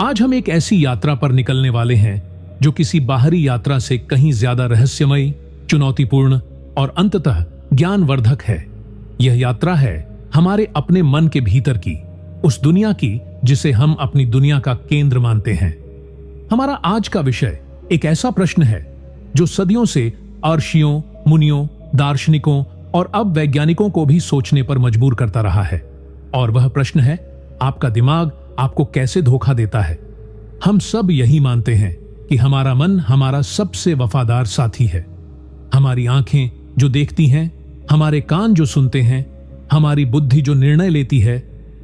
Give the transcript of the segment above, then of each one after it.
आज हम एक ऐसी यात्रा पर निकलने वाले हैं जो किसी बाहरी यात्रा से कहीं ज्यादा रहस्यमयी, चुनौतीपूर्ण और अंततः ज्ञानवर्धक है। यह यात्रा है हमारे अपने मन के भीतर की, उस दुनिया की जिसे हम अपनी दुनिया का केंद्र मानते हैं। हमारा आज का विषय एक ऐसा प्रश्न है जो सदियों से अर्षियों, मुनियों, दार्शनिकों और अब वैज्ञानिकों को भी सोचने पर मजबूर करता रहा है। और वह प्रश्न है, आपका दिमाग आपको कैसे धोखा देता है। हम सब यही मानते हैं कि हमारा मन हमारा सबसे वफादार साथी है। हमारी आंखें जो देखती हैं, हमारे कान जो सुनते हैं, हमारी बुद्धि जो निर्णय लेती है,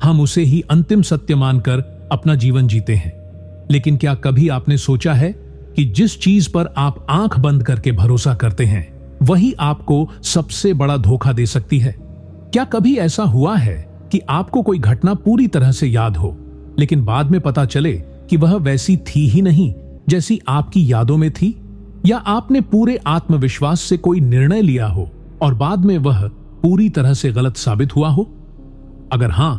हम उसे ही अंतिम सत्य मानकर अपना जीवन जीते हैं। लेकिन क्या कभी आपने सोचा है कि जिस चीज पर आप आंख बंद करके भरोसा करते हैं वही आपको सबसे बड़ा धोखा दे सकती है। क्या कभी ऐसा हुआ है कि आपको कोई घटना पूरी तरह से याद हो, लेकिन बाद में पता चले कि वह वैसी थी ही नहीं जैसी आपकी यादों में थी? या आपने पूरे आत्मविश्वास से कोई निर्णय लिया हो और बाद में वह पूरी तरह से गलत साबित हुआ हो? अगर हां,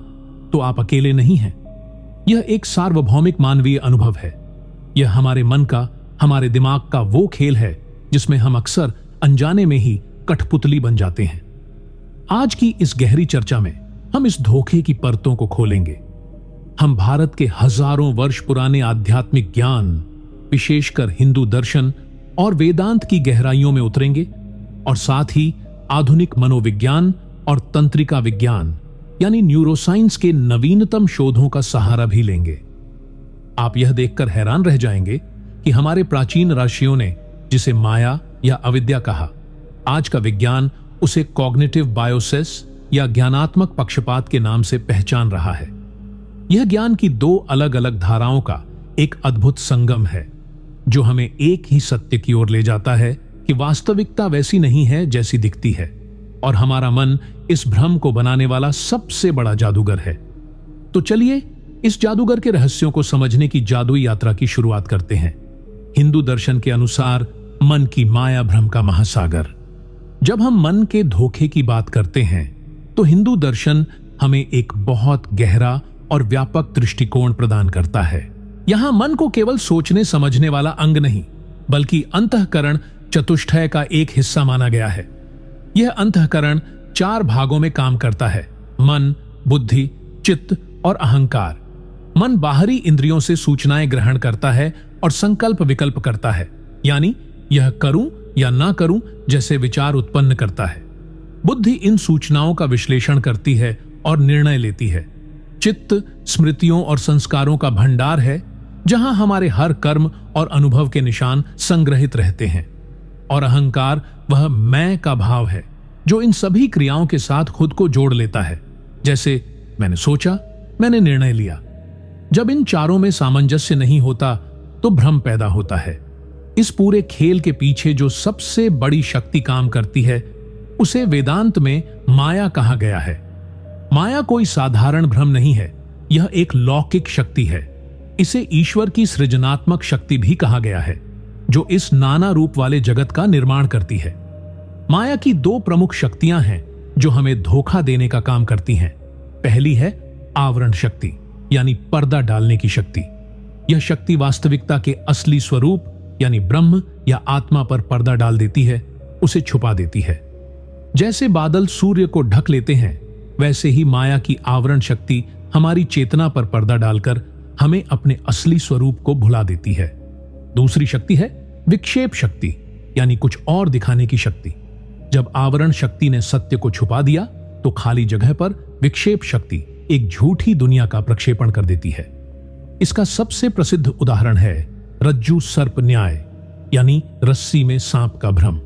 तो आप अकेले नहीं हैं। यह एक सार्वभौमिक मानवीय अनुभव है। यह हमारे मन का, हमारे दिमाग का वो खेल है जिसमें हम अक्सर अनजाने में ही कठपुतली बन जाते हैं। आज की इस गहरी चर्चा में हम इस धोखे की परतों को खोलेंगे। हम भारत के हजारों वर्ष पुराने आध्यात्मिक ज्ञान, विशेषकर हिंदू दर्शन और वेदांत की गहराइयों में उतरेंगे और साथ ही आधुनिक मनोविज्ञान और तंत्रिका विज्ञान यानी न्यूरोसाइंस के नवीनतम शोधों का सहारा भी लेंगे। आप यह देखकर हैरान रह जाएंगे कि हमारे प्राचीन ऋषियों ने जिसे माया या अविद्या कहा, आज का विज्ञान उसे कॉग्निटिव बायोसिस या ज्ञानात्मक पक्षपात के नाम से पहचान रहा है। यह ज्ञान की दो अलग अलग धाराओं का एक अद्भुत संगम है जो हमें एक ही सत्य की ओर ले जाता है कि वास्तविकता वैसी नहीं है जैसी दिखती है और हमारा मन इस भ्रम को बनाने वाला सबसे बड़ा जादूगर है। तो चलिए इस जादूगर के रहस्यों को समझने की जादुई यात्रा की शुरुआत करते हैं। हिंदू दर्शन के अनुसार मन की माया भ्रम का महासागर। जब हम मन के धोखे की बात करते हैं तो हिंदू दर्शन हमें एक बहुत गहरा और व्यापक दृष्टिकोण प्रदान करता है। यहां मन को केवल सोचने समझने वाला अंग नहीं, बल्कि अंतःकरण चतुष्टय का एक हिस्सा माना गया है। यह अंतःकरण 4 भागों में काम करता है: मन, बुद्धि, चित्त और अहंकार। मन बाहरी इंद्रियों से सूचनाएं ग्रहण करता है और संकल्प विकल्प करता है, यानी यह करूं या ना करूं जैसे विचार उत्पन्न करता है। बुद्धि इन सूचनाओं का विश्लेषण करती है और निर्णय लेती है। चित्त स्मृतियों और संस्कारों का भंडार है जहां हमारे हर कर्म और अनुभव के निशान संग्रहित रहते हैं। और अहंकार वह मैं का भाव है जो इन सभी क्रियाओं के साथ खुद को जोड़ लेता है, जैसे मैंने सोचा, मैंने निर्णय लिया। जब इन चारों में सामंजस्य नहीं होता तो भ्रम पैदा होता है। इस पूरे खेल के पीछे जो सबसे बड़ी शक्ति काम करती है उसे वेदांत में माया कहा गया है। माया कोई साधारण भ्रम नहीं है, यह एक लौकिक शक्ति है। इसे ईश्वर की सृजनात्मक शक्ति भी कहा गया है जो इस नाना रूप वाले जगत का निर्माण करती है। माया की 2 प्रमुख शक्तियां हैं जो हमें धोखा देने का काम करती हैं। पहली है आवरण शक्ति यानी पर्दा डालने की शक्ति। यह शक्ति वास्तविकता के असली स्वरूप यानी ब्रह्म या आत्मा पर पर्दा डाल देती है, उसे छुपा देती है। जैसे बादल सूर्य को ढक लेते हैं, वैसे ही माया की आवरण शक्ति हमारी चेतना पर पर्दा डालकर हमें अपने असली स्वरूप को भुला देती है। दूसरी शक्ति है विक्षेप शक्ति यानी कुछ और दिखाने की शक्ति। जब आवरण शक्ति ने सत्य को छुपा दिया तो खाली जगह पर विक्षेप शक्ति एक झूठी दुनिया का प्रक्षेपण कर देती है। इसका सबसे प्रसिद्ध उदाहरण है रज्जू सर्प न्याय यानी रस्सी में सांप का भ्रम।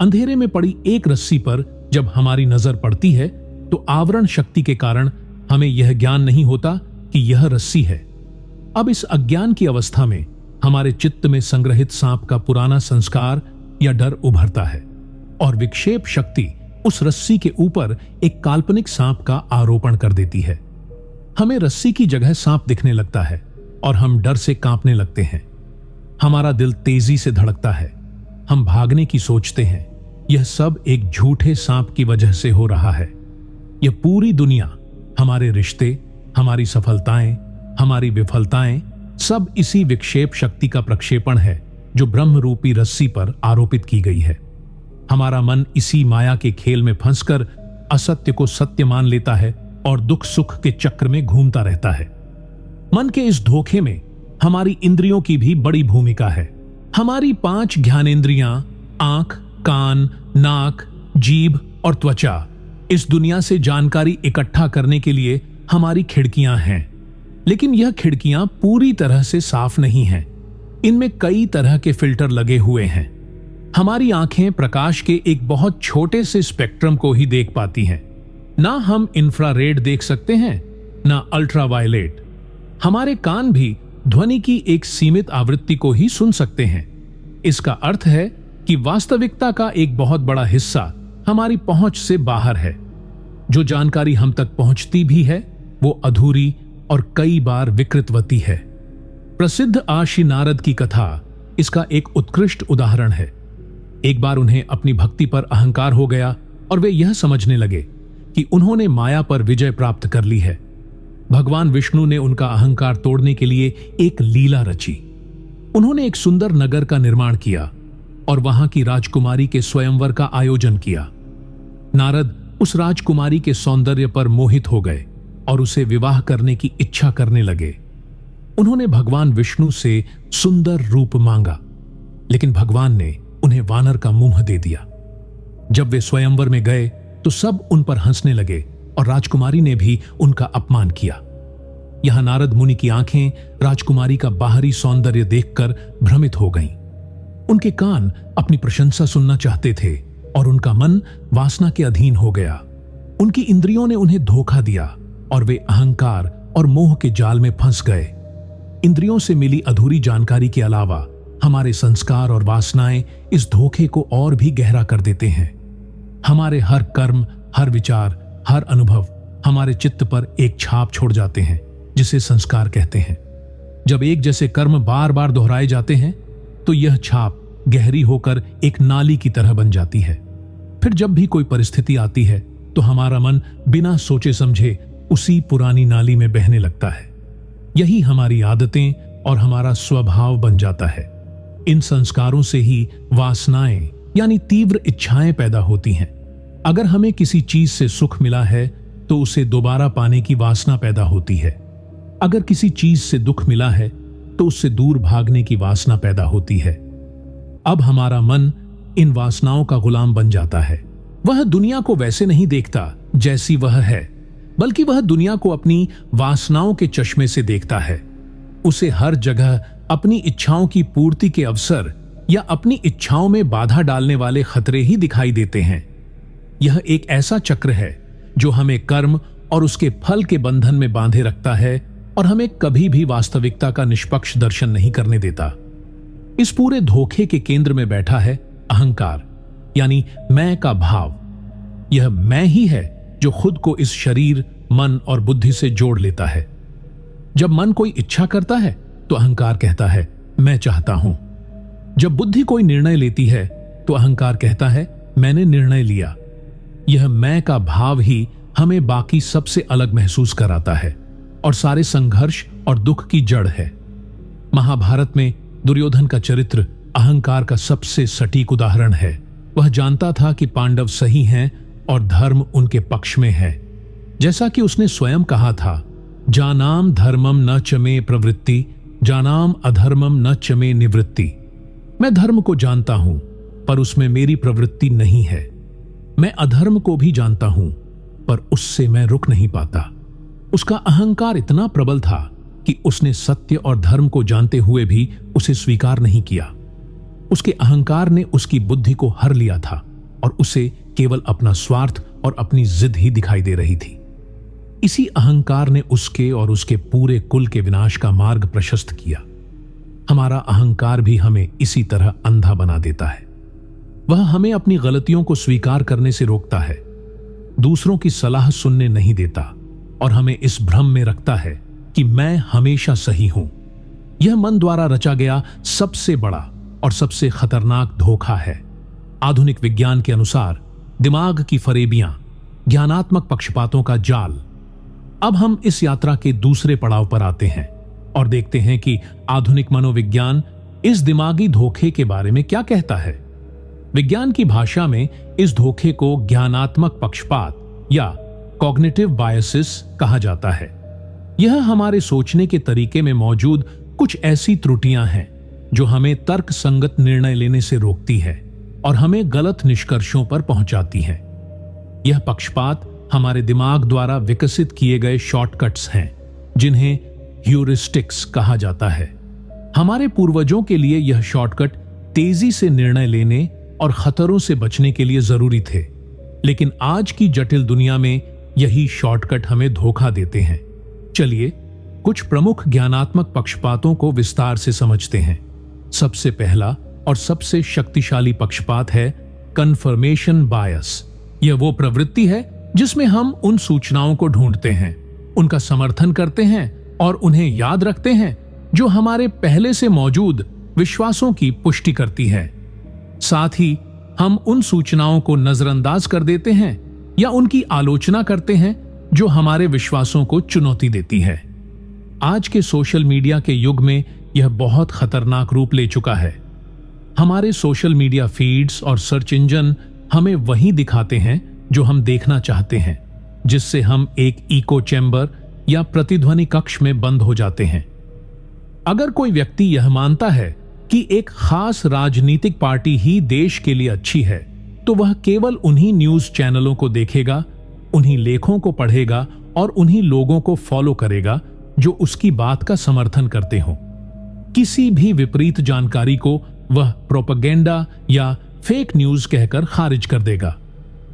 अंधेरे में पड़ी एक रस्सी पर जब हमारी नजर पड़ती है तो आवरण शक्ति के कारण हमें यह ज्ञान नहीं होता कि यह रस्सी है। अब इस अज्ञान की अवस्था में हमारे चित्त में संग्रहित सांप का पुराना संस्कार या डर उभरता है और विक्षेप शक्ति उस रस्सी के ऊपर एक काल्पनिक सांप का आरोपण कर देती है। हमें रस्सी की जगह सांप दिखने लगता है और हम डर से कांपने लगते हैं। हमारा दिल तेजी से धड़कता है, हम भागने की सोचते हैं। यह सब एक झूठे सांप की वजह से हो रहा है। यह पूरी दुनिया, हमारे रिश्ते, हमारी सफलताएं, हमारी विफलताएं, सब इसी विक्षेप शक्ति का प्रक्षेपण है जो ब्रह्म रूपी रस्सी पर आरोपित की गई है। हमारा मन इसी माया के खेल में फंसकर असत्य को सत्य मान लेता है और दुख सुख के चक्र में घूमता रहता है। मन के इस धोखे में हमारी इंद्रियों की भी बड़ी भूमिका है। हमारी 5 ज्ञानेंद्रियां आंख, कान, नाक, जीभ और त्वचा इस दुनिया से जानकारी इकट्ठा करने के लिए हमारी खिड़कियां हैं, लेकिन यह खिड़कियां पूरी तरह से साफ नहीं हैं। इनमें कई तरह के फिल्टर लगे हुए हैं। हमारी आंखें प्रकाश के एक बहुत छोटे से स्पेक्ट्रम को ही देख पाती हैं। ना हम इंफ्रारेड देख सकते हैं, ना अल्ट्रावायलेट। हमारे कान भी ध्वनि की एक सीमित आवृत्ति को ही सुन सकते हैं। इसका अर्थ है कि वास्तविकता का एक बहुत बड़ा हिस्सा हमारी पहुंच से बाहर है। जो जानकारी हम तक पहुंचती भी है वो अधूरी और कई बार विकृतवती है। प्रसिद्ध आशी नारद की कथा इसका एक उत्कृष्ट उदाहरण है। एक बार उन्हें अपनी भक्ति पर अहंकार हो गया और वे यह समझने लगे कि उन्होंने माया पर विजय प्राप्त कर ली है। भगवान विष्णु ने उनका अहंकार तोड़ने के लिए एक लीला रची। उन्होंने एक सुंदर नगर का निर्माण किया और वहां की राजकुमारी के स्वयंवर का आयोजन किया। नारद उस राजकुमारी के सौंदर्य पर मोहित हो गए और उसे विवाह करने की इच्छा करने लगे। उन्होंने भगवान विष्णु से सुंदर रूप मांगा, लेकिन भगवान ने उन्हें वानर का मुंह दे दिया। जब वे स्वयंवर में गए तो सब उन पर हंसने लगे और राजकुमारी ने भी उनका अपमान किया। यहां नारद मुनि की आंखें राजकुमारी का बाहरी सौंदर्य देखकर भ्रमित हो गईं। उनके कान अपनी प्रशंसा सुनना चाहते थे और उनका मन वासना के अधीन हो गया। उनकी इंद्रियों ने उन्हें धोखा दिया और वे अहंकार और मोह के जाल में फंस गए। इंद्रियों से मिली अधूरी जानकारी के अलावा हमारे संस्कार और वासनाएं इस धोखे को और भी गहरा कर देते हैं। हमारे हर कर्म, हर विचार, हर अनुभव हमारे चित्त पर एक छाप छोड़ जाते हैं, जिसे संस्कार कहते हैं। जब एक जैसे कर्म बार बार दोहराए जाते हैं तो यह छाप गहरी होकर एक नाली की तरह बन जाती है। फिर जब भी कोई परिस्थिति आती है तो हमारा मन बिना सोचे समझे उसी पुरानी नाली में बहने लगता है। यही हमारी आदतें और हमारा स्वभाव बन जाता है। इन संस्कारों से ही वासनाएं यानी तीव्र इच्छाएं पैदा होती हैं। अगर हमें किसी चीज से सुख मिला है तो उसे दोबारा पाने की वासना पैदा होती है। अगर किसी चीज से दुख मिला है तो उससे दूर भागने की वासना पैदा होती है। अब हमारा मन इन वासनाओं का गुलाम बन जाता है। वह दुनिया को वैसे नहीं देखता जैसी वह है, बल्कि वह दुनिया को अपनी वासनाओं के चश्मे से देखता है। उसे हर जगह अपनी इच्छाओं की पूर्ति के अवसर या अपनी इच्छाओं में बाधा डालने वाले खतरे ही दिखाई देते हैं। यह एक ऐसा चक्र है जो हमें कर्म और उसके फल के बंधन में बांधे रखता है और हमें कभी भी वास्तविकता का निष्पक्ष दर्शन नहीं करने देता। इस पूरे धोखे के केंद्र में बैठा है अहंकार यानी मैं का भाव। यह मैं ही है जो खुद को इस शरीर, मन और बुद्धि से जोड़ लेता है। जब मन कोई इच्छा करता है तो अहंकार कहता है मैं चाहता हूं। जब बुद्धि कोई निर्णय लेती है तो अहंकार कहता है मैंने निर्णय लिया। यह मैं का भाव ही हमें बाकी सबसे अलग महसूस कराता है और सारे संघर्ष और दुख की जड़ है। महाभारत में दुर्योधन का चरित्र अहंकार का सबसे सटीक उदाहरण है। वह जानता था कि पांडव सही हैं और धर्म उनके पक्ष में है। जैसा कि उसने स्वयं कहा था, जानाम धर्मम न च मे प्रवृत्ति, जानाम अधर्मम न च मे निवृत्ति। मैं धर्म को जानता हूं पर उसमें मेरी प्रवृत्ति नहीं है। मैं अधर्म को भी जानता हूं पर उससे मैं रुक नहीं पाता। उसका अहंकार इतना प्रबल था कि उसने सत्य और धर्म को जानते हुए भी उसे स्वीकार नहीं किया। उसके अहंकार ने उसकी बुद्धि को हर लिया था और उसे केवल अपना स्वार्थ और अपनी जिद ही दिखाई दे रही थी। इसी अहंकार ने उसके और उसके पूरे कुल के विनाश का मार्ग प्रशस्त किया। हमारा अहंकार भी हमें इसी तरह अंधा बना देता है। वह हमें अपनी गलतियों को स्वीकार करने से रोकता है, दूसरों की सलाह सुनने नहीं देता और हमें इस भ्रम में रखता है कि मैं हमेशा सही हूं। यह मन द्वारा रचा गया सबसे बड़ा और सबसे खतरनाक धोखा है। आधुनिक विज्ञान के अनुसार दिमाग की फरेबियां, ज्ञानात्मक पक्षपातों का जाल। अब हम इस यात्रा के दूसरे पड़ाव पर आते हैं। और देखते हैं कि आधुनिक मनोविज्ञान इस दिमागी धोखे के बारे में क्या कहता है। विज्ञान की भाषा में इस धोखे को ज्ञानात्मक पक्षपात या कॉग्निटिव बायसेस कहा जाता है। यह हमारे सोचने के तरीके में मौजूद कुछ ऐसी त्रुटियां हैं जो हमें तर्क संगत निर्णय लेने से रोकती है और हमें गलत निष्कर्षों पर पहुंचाती है। यह पक्षपात हमारे दिमाग द्वारा विकसित किए गए शॉर्टकट्स हैं, जिन्हें ह्यूरिस्टिक्स कहा जाता है। हमारे पूर्वजों के लिए यह शॉर्टकट तेजी से निर्णय लेने और खतरों से बचने के लिए जरूरी थे, लेकिन आज की जटिल दुनिया में यही शॉर्टकट हमें धोखा देते हैं। चलिए कुछ प्रमुख ज्ञानात्मक पक्षपातों को विस्तार से समझते हैं। सबसे पहला और सबसे शक्तिशाली पक्षपात है कन्फर्मेशन बायस। यह वो प्रवृत्ति है जिसमें हम उन सूचनाओं को ढूंढते हैं, उनका समर्थन करते हैं और उन्हें याद रखते हैं जो हमारे पहले से मौजूद विश्वासों की पुष्टि करती है। साथ ही हम उन सूचनाओं को नजरअंदाज कर देते हैं या उनकी आलोचना करते हैं जो हमारे विश्वासों को चुनौती देती है। आज के सोशल मीडिया के युग में यह बहुत खतरनाक रूप ले चुका है। हमारे सोशल मीडिया फीड्स और सर्च इंजन हमें वही दिखाते हैं जो हम देखना चाहते हैं, जिससे हम एक इको चैम्बर या प्रतिध्वनि कक्ष में बंद हो जाते हैं। अगर कोई व्यक्ति यह मानता है कि एक खास राजनीतिक पार्टी ही देश के लिए अच्छी है, तो वह केवल उन्हीं न्यूज चैनलों को देखेगा, उन्हीं लेखों को पढ़ेगा और उन्हीं लोगों को फॉलो करेगा जो उसकी बात का समर्थन करते हों। किसी भी विपरीत जानकारी को वह प्रोपेगेंडा या फेक न्यूज कहकर खारिज कर देगा।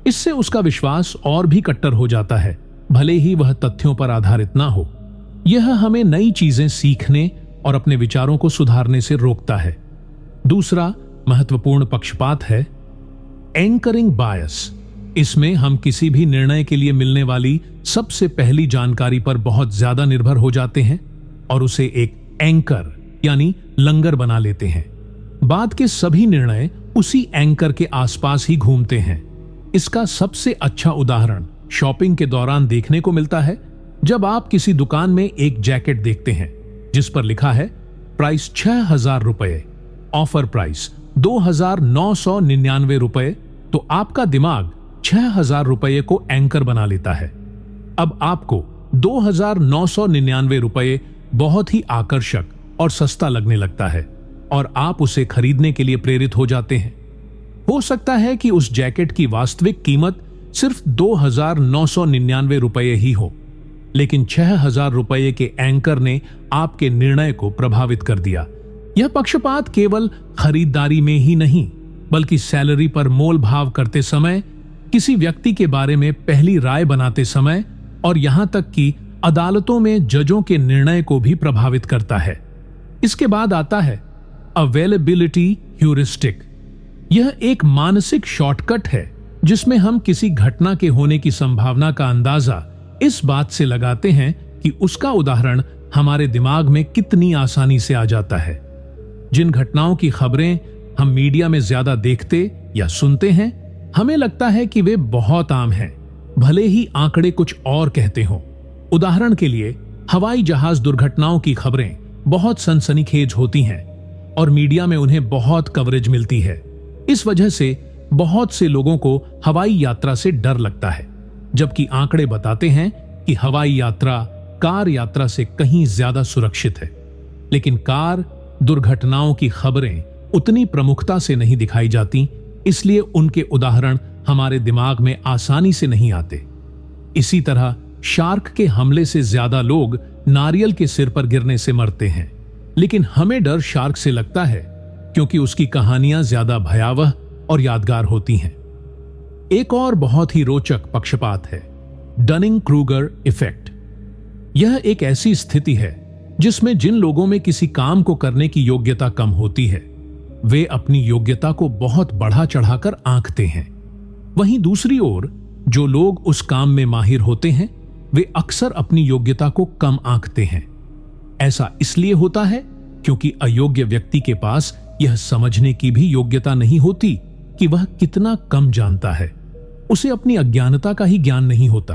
इससे उसका विश्वास और भी कट्टर हो जाता है, भले ही वह तथ्यों पर आधारित ना हो। यह हमें नई चीजें सीखने और अपने विचारों को सुधारने से रोकता है। दूसरा महत्वपूर्ण पक्षपात है एंकरिंग बायस। इसमें हम किसी भी निर्णय के लिए मिलने वाली सबसे पहली जानकारी पर बहुत ज्यादा निर्भर हो जाते हैं और उसे एक एंकर यानी लंगर बना लेते हैं। बाद के सभी निर्णय उसी एंकर के आसपास ही घूमते हैं। इसका सबसे अच्छा उदाहरण शॉपिंग के दौरान देखने को मिलता है, जब आप किसी दुकान में एक जैकेट देखते हैं जिस पर लिखा है प्राइस 6,000 रुपए, ऑफर प्राइस 2,999 रुपए, तो आपका दिमाग 6,000 रुपए को एंकर बना लेता है। अब आपको 2,999 रुपए बहुत ही आकर्षक और सस्ता लगने लगता है और आप उसे खरीदने के लिए प्रेरित हो जाते हैं। हो सकता है कि उस जैकेट की वास्तविक कीमत सिर्फ 2,999 रुपए ही हो, लेकिन 6,000 रुपए के एंकर ने आपके निर्णय को प्रभावित कर दिया। यह पक्षपात केवल खरीदारी में ही नहीं, बल्कि सैलरी पर मोल भाव करते समय, किसी व्यक्ति के बारे में पहली राय बनाते समय और यहां तक कि अदालतों में जजों के निर्णय को भी प्रभावित करता है। इसके बाद आता है अवेलेबिलिटी ह्यूरिस्टिक। यह एक मानसिक शॉर्टकट है जिसमें हम किसी घटना के होने की संभावना का अंदाजा इस बात से लगाते हैं कि उसका उदाहरण हमारे दिमाग में कितनी आसानी से आ जाता है। जिन घटनाओं की खबरें हम मीडिया में ज्यादा देखते या सुनते हैं, हमें लगता है कि वे बहुत आम हैं, भले ही आंकड़े कुछ और कहते हों। उदाहरण के लिए हवाई जहाज दुर्घटनाओं की खबरें बहुत सनसनीखेज होती हैं और मीडिया में उन्हें बहुत कवरेज मिलती है। इस वजह से बहुत से लोगों को हवाई यात्रा से डर लगता है, जबकि आंकड़े बताते हैं कि हवाई यात्रा कार यात्रा से कहीं ज्यादा सुरक्षित है। लेकिन कार दुर्घटनाओं की खबरें उतनी प्रमुखता से नहीं दिखाई जाती, इसलिए उनके उदाहरण हमारे दिमाग में आसानी से नहीं आते। इसी तरह शार्क के हमले से ज्यादा लोग नारियल के सिर पर गिरने से मरते हैं, लेकिन हमें डर शार्क से लगता है क्योंकि उसकी कहानियां ज्यादा भयावह और यादगार होती हैं। एक और बहुत ही रोचक पक्षपात है डनिंग क्रूगर इफेक्ट। यह एक ऐसी स्थिति है जिसमें जिन लोगों में किसी काम को करने की योग्यता कम होती है, वे अपनी योग्यता को बहुत बढ़ा चढ़ाकर आंकते हैं। वहीं दूसरी ओर जो लोग उस काम में माहिर होते हैं, वे अक्सर अपनी योग्यता को कम आंकते हैं। ऐसा इसलिए होता है क्योंकि अयोग्य व्यक्ति के पास यह समझने की भी योग्यता नहीं होती कि वह कितना कम जानता है। उसे अपनी अज्ञानता का ही ज्ञान नहीं होता।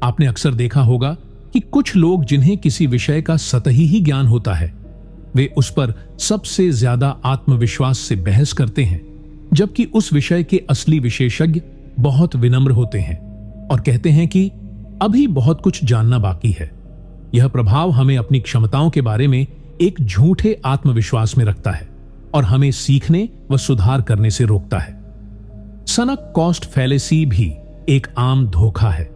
आपने अक्सर देखा होगा कि कुछ लोग जिन्हें किसी विषय का सतही ही ज्ञान होता है, वे उस पर सबसे ज्यादा आत्मविश्वास से बहस करते हैं, जबकि उस विषय के असली विशेषज्ञ बहुत विनम्र होते हैं और कहते हैं कि अभी बहुत कुछ जानना बाकी है। यह प्रभाव हमें अपनी क्षमताओं के बारे में एक झूठे आत्मविश्वास में रखता है और हमें सीखने व सुधार करने से रोकता है। सनक कॉस्ट फैलेसी भी एक आम धोखा है।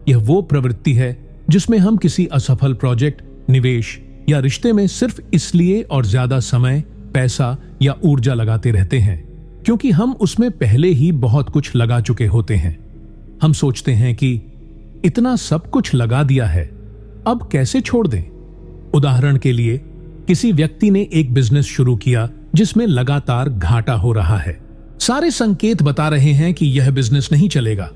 यह वो प्रवृत्ति है जिसमें हम किसी असफल प्रोजेक्ट, निवेश या रिश्ते में सिर्फ इसलिए और ज्यादा समय, पैसा या ऊर्जा लगाते रहते हैं क्योंकि हम उसमें पहले ही बहुत कुछ लगा चुके होते हैं। हम सोचते हैं कि इतना सब कुछ लगा दिया है, अब कैसे छोड़ दें। उदाहरण के लिए, किसी व्यक्ति ने एक बिजनेस शुरू किया जिसमें लगातार घाटा हो रहा है। सारे संकेत बता रहे हैं कि यह बिजनेस नहीं चलेगा,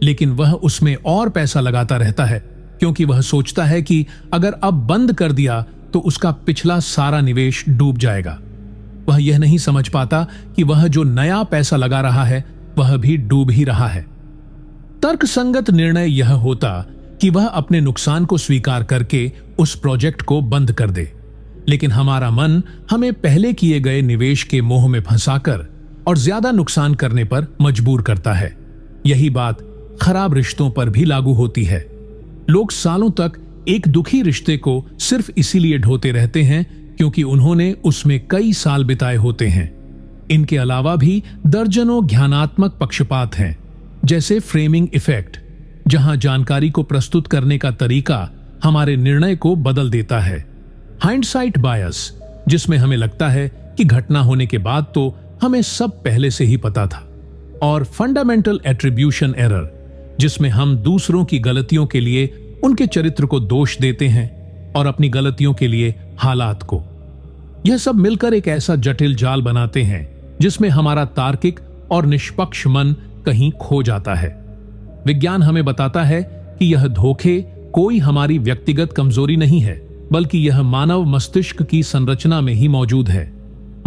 लेकिन वह उसमें और पैसा लगाता रहता है क्योंकि वह सोचता है कि अगर अब बंद कर दिया तो उसका पिछला सारा निवेश डूब जाएगा। वह यह नहीं समझ पाता कि वह जो नया पैसा लगा रहा है वह भी डूब ही रहा है। तर्कसंगत निर्णय यह होता कि वह अपने नुकसान को स्वीकार करके उस प्रोजेक्ट को बंद कर दे, लेकिन हमारा मन हमें पहले किए गए निवेश के मोह में फंसाकर और ज्यादा नुकसान करने पर मजबूर करता है। यही बात खराब रिश्तों पर भी लागू होती है। लोग सालों तक एक दुखी रिश्ते को सिर्फ इसीलिए ढोते रहते हैं क्योंकि उन्होंने उसमें कई साल बिताए होते हैं। इनके अलावा भी दर्जनों ज्ञानात्मक पक्षपात हैं, जैसे फ्रेमिंग इफेक्ट, जहां जानकारी को प्रस्तुत करने का तरीका हमारे निर्णय को बदल देता है। हाइंडसाइट बायस, जिसमें हमें लगता है कि घटना होने के बाद तो हमें सब पहले से ही पता था। और फंडामेंटल एट्रीब्यूशन एरर, जिसमें हम दूसरों की गलतियों के लिए उनके चरित्र को दोष देते हैं और अपनी गलतियों के लिए हालात को। यह सब मिलकर एक ऐसा जटिल जाल बनाते हैं जिसमें हमारा तार्किक और निष्पक्ष मन कहीं खो जाता है। विज्ञान हमें बताता है कि यह धोखे कोई हमारी व्यक्तिगत कमजोरी नहीं है, बल्कि यह मानव मस्तिष्क की संरचना में ही मौजूद है।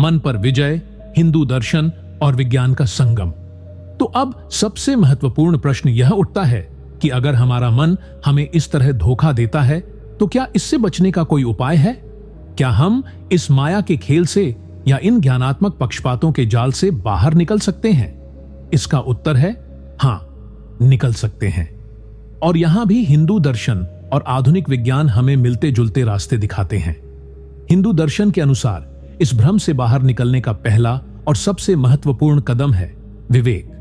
मन पर विजय, हिंदू दर्शन और विज्ञान का संगम। तो अब सबसे महत्वपूर्ण प्रश्न यह उठता है कि अगर हमारा मन हमें इस तरह धोखा देता है तो क्या इससे बचने का कोई उपाय है? क्या हम इस माया के खेल से या इन ज्ञानात्मक पक्षपातों के जाल से बाहर निकल सकते हैं? इसका उत्तर है हां, निकल सकते हैं। और यहां भी हिंदू दर्शन और आधुनिक विज्ञान हमें मिलते जुलते रास्ते दिखाते हैं। हिंदू दर्शन के अनुसार इस भ्रम से बाहर निकलने का पहला और सबसे महत्वपूर्ण कदम है विवेक।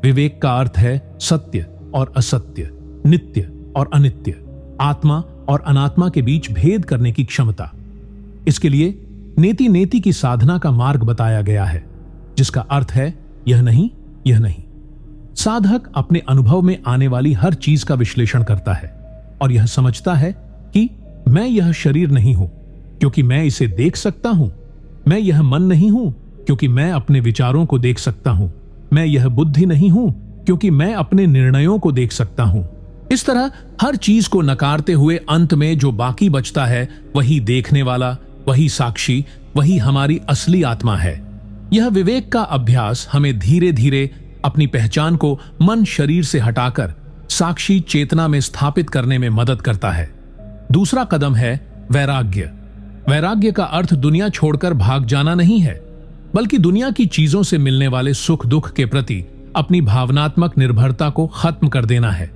विवेक का अर्थ है सत्य और असत्य, नित्य और अनित्य, आत्मा और अनात्मा के बीच भेद करने की क्षमता। इसके लिए नेति नेति की साधना का मार्ग बताया गया है, जिसका अर्थ है यह नहीं, यह नहीं। साधक अपने अनुभव में आने वाली हर चीज का विश्लेषण करता है और यह समझता है कि मैं यह शरीर नहीं हूं क्योंकि मैं इसे देख सकता हूं, मैं यह मन नहीं हूं क्योंकि मैं अपने विचारों को देख सकता हूं, मैं यह बुद्धि नहीं हूं क्योंकि मैं अपने निर्णयों को देख सकता हूं। इस तरह हर चीज को नकारते हुए अंत में जो बाकी बचता है वही देखने वाला, वही साक्षी, वही हमारी असली आत्मा है। यह विवेक का अभ्यास हमें धीरे धीरे अपनी पहचान को मन शरीर से हटाकर साक्षी चेतना में स्थापित करने में मदद करता है। दूसरा कदम है वैराग्य। वैराग्य का अर्थ दुनिया छोड़कर भाग जाना नहीं है, बल्कि दुनिया की चीजों से मिलने वाले सुख दुख के प्रति अपनी भावनात्मक निर्भरता को खत्म कर देना है।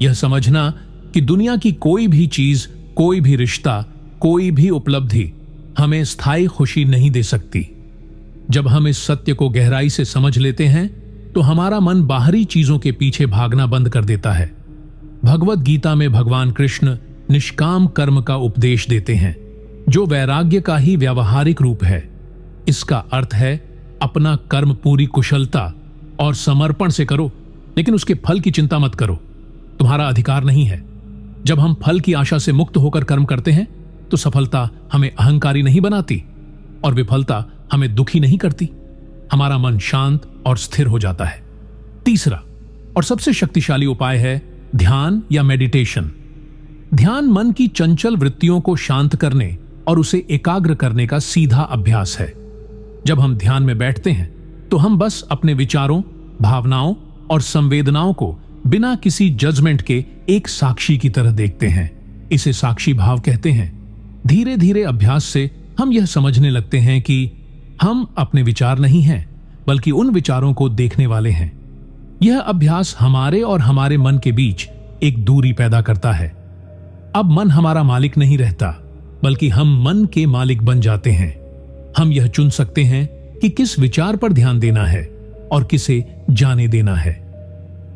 यह समझना कि दुनिया की कोई भी चीज, कोई भी रिश्ता, कोई भी उपलब्धि हमें स्थायी खुशी नहीं दे सकती। जब हम इस सत्य को गहराई से समझ लेते हैं तो हमारा मन बाहरी चीजों के पीछे भागना बंद कर देता है। भगवद गीता में भगवान कृष्ण निष्काम कर्म का उपदेश देते हैं, जो वैराग्य का ही व्यावहारिक रूप है। इसका अर्थ है अपना कर्म पूरी कुशलता और समर्पण से करो, लेकिन उसके फल की चिंता मत करो, तुम्हारा अधिकार नहीं है। जब हम फल की आशा से मुक्त होकर कर्म करते हैं तो सफलता हमें अहंकारी नहीं बनाती और विफलता हमें दुखी नहीं करती। हमारा मन शांत और स्थिर हो जाता है। तीसरा और सबसे शक्तिशाली उपाय है ध्यान या मेडिटेशन। ध्यान मन की चंचल वृत्तियों को शांत करने और उसे एकाग्र करने का सीधा अभ्यास है। जब हम ध्यान में बैठते हैं तो हम बस अपने विचारों, भावनाओं और संवेदनाओं को बिना किसी जजमेंट के एक साक्षी की तरह देखते हैं। इसे साक्षी भाव कहते हैं। धीरे धीरे अभ्यास से हम यह समझने लगते हैं कि हम अपने विचार नहीं हैं, बल्कि उन विचारों को देखने वाले हैं। यह अभ्यास हमारे और हमारे मन के बीच एक दूरी पैदा करता है। अब मन हमारा मालिक नहीं रहता, बल्कि हम मन के मालिक बन जाते हैं। हम यह चुन सकते हैं कि किस विचार पर ध्यान देना है और किसे जाने देना है।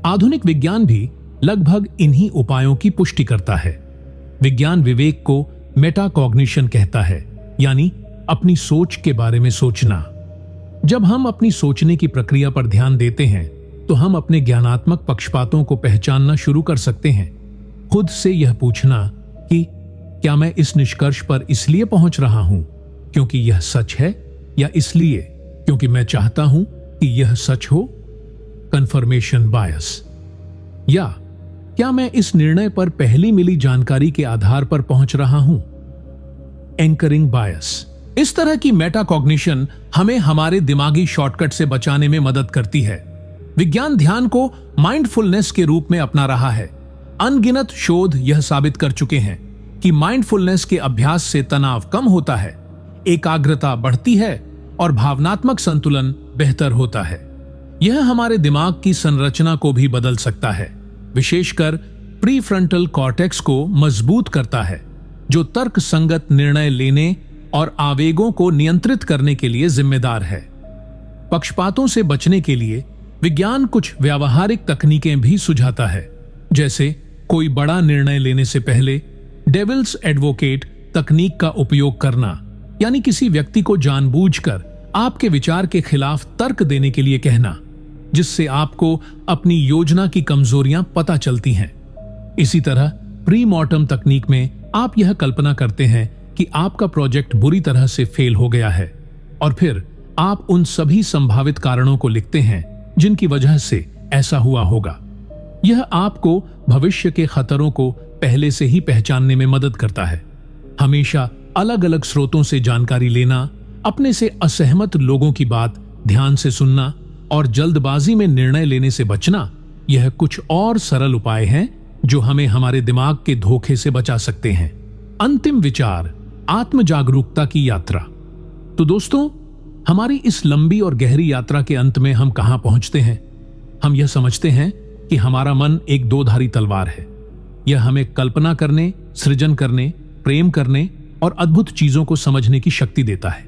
आधुनिक विज्ञान भी लगभग इन्हीं उपायों की पुष्टि करता है। विज्ञान विवेक को मेटाकॉग्निशन कहता है, यानी अपनी सोच के बारे में सोचना। जब हम अपनी सोचने की प्रक्रिया पर ध्यान देते हैं तो हम अपने ज्ञानात्मक पक्षपातों को पहचानना शुरू कर सकते हैं। खुद से यह पूछना कि क्या मैं इस निष्कर्ष पर इसलिए पहुंच रहा हूं क्योंकि यह सच है, या इसलिए क्योंकि मैं चाहता हूं कि यह सच हो, कंफर्मेशन बायस। या क्या मैं इस निर्णय पर पहली मिली जानकारी के आधार पर पहुंच रहा हूं, एंकरिंग बायस। इस तरह की मेटाकॉग्निशन हमें हमारे दिमागी शॉर्टकट से बचाने में मदद करती है। विज्ञान ध्यान को माइंडफुलनेस के रूप में अपना रहा है। अनगिनत शोध यह साबित कर चुके हैं कि माइंडफुलनेस के अभ्यास से तनाव कम होता है, एकाग्रता बढ़ती है और भावनात्मक संतुलन बेहतर होता है। यह हमारे दिमाग की संरचना को भी बदल सकता है, विशेषकर प्रीफ्रंटल कॉर्टेक्स को मजबूत करता है, जो तर्क संगत निर्णय लेने और आवेगों को नियंत्रित करने के लिए जिम्मेदार है। पक्षपातों से बचने के लिए विज्ञान कुछ व्यावहारिक तकनीकें भी सुझाता है, जैसे कोई बड़ा निर्णय लेने से पहले डेविल्स एडवोकेट तकनीक का उपयोग करना, यानी किसी व्यक्ति को जानबूझकर आपके विचार के खिलाफ तर्क देने के लिए कहना, जिससे आपको अपनी योजना की कमजोरियां पता चलती हैं। इसी तरह प्री मॉर्टम तकनीक में आप यह कल्पना करते हैं कि आपका प्रोजेक्ट बुरी तरह से फेल हो गया है, और फिर आप उन सभी संभावित कारणों को लिखते हैं जिनकी वजह से ऐसा हुआ होगा। यह आपको भविष्य के खतरों को पहले से ही पहचानने में मदद करता है। हमेशा अलग अलग स्रोतों से जानकारी लेना, अपने से असहमत लोगों की बात ध्यान से सुनना और जल्दबाजी में निर्णय लेने से बचना, यह कुछ और सरल उपाय हैं जो हमें हमारे दिमाग के धोखे से बचा सकते हैं। अंतिम विचार, आत्म जागरूकता की यात्रा। तो दोस्तों, हमारी इस लंबी और गहरी यात्रा के अंत में हम कहां पहुंचते हैं? हम यह समझते हैं कि हमारा मन एक दोधारी तलवार है। यह हमें कल्पना करने, सृजन करने, प्रेम करने और अद्भुत चीजों को समझने की शक्ति देता है।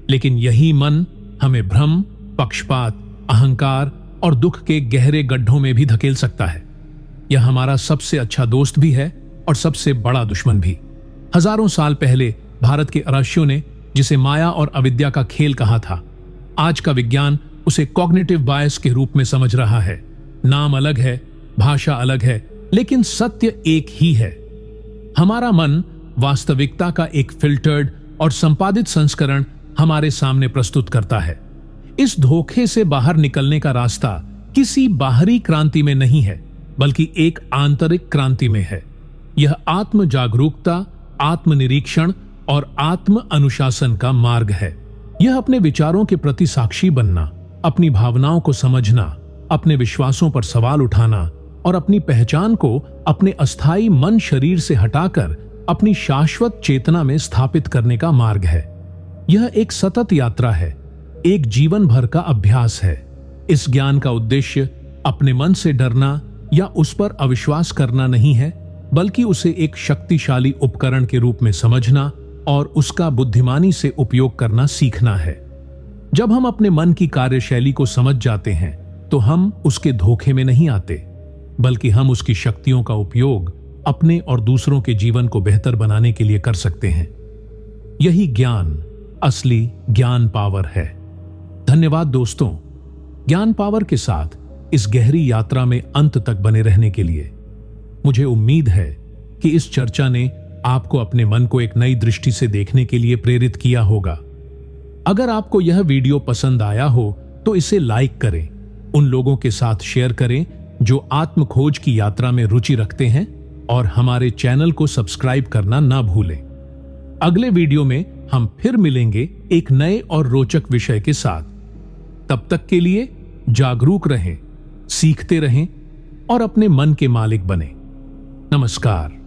लेकिन यही मन हमें भ्रम, पक्षपात, अहंकार और दुख के गहरे गड्ढों में भी धकेल सकता है। यह हमारा सबसे अच्छा दोस्त भी है और सबसे बड़ा दुश्मन भी। हजारों साल पहले भारत के अरशियों ने जिसे माया और अविद्या का खेल कहा था, आज का विज्ञान उसे कॉग्निटिव बायस के रूप में समझ रहा है। नाम अलग है, भाषा अलग है, लेकिन सत्य एक ही है। हमारा मन वास्तविकता का एक फिल्टर्ड और संपादित संस्करण हमारे सामने प्रस्तुत करता है। इस धोखे से बाहर निकलने का रास्ता किसी बाहरी क्रांति में नहीं है, बल्कि एक आंतरिक क्रांति में है। यह आत्म जागरूकता, आत्मनिरीक्षण और आत्म अनुशासन का मार्ग है। यह अपने विचारों के प्रति साक्षी बनना, अपनी भावनाओं को समझना, अपने विश्वासों पर सवाल उठाना और अपनी पहचान को अपने अस्थायी मन शरीर से हटाकर अपनी शाश्वत चेतना में स्थापित करने का मार्ग है। यह एक सतत यात्रा है, एक जीवन भर का अभ्यास है। इस ज्ञान का उद्देश्य अपने मन से डरना या उस पर अविश्वास करना नहीं है, बल्कि उसे एक शक्तिशाली उपकरण के रूप में समझना और उसका बुद्धिमानी से उपयोग करना सीखना है। जब हम अपने मन की कार्यशैली को समझ जाते हैं तो हम उसके धोखे में नहीं आते, बल्कि हम उसकी शक्तियों का उपयोग अपने और दूसरों के जीवन को बेहतर बनाने के लिए कर सकते हैं। यही ज्ञान, असली ज्ञान पावर है। धन्यवाद दोस्तों, ज्ञान पावर के साथ इस गहरी यात्रा में अंत तक बने रहने के लिए। मुझे उम्मीद है कि इस चर्चा ने आपको अपने मन को एक नई दृष्टि से देखने के लिए प्रेरित किया होगा। अगर आपको यह वीडियो पसंद आया हो तो इसे लाइक करें, उन लोगों के साथ शेयर करें जो आत्म खोज की यात्रा में रुचि रखते हैं, और हमारे चैनल को सब्सक्राइब करना ना भूलें। अगले वीडियो में हम फिर मिलेंगे एक नए और रोचक विषय के साथ। तब तक के लिए जागरूक रहें, सीखते रहें और अपने मन के मालिक बने। नमस्कार।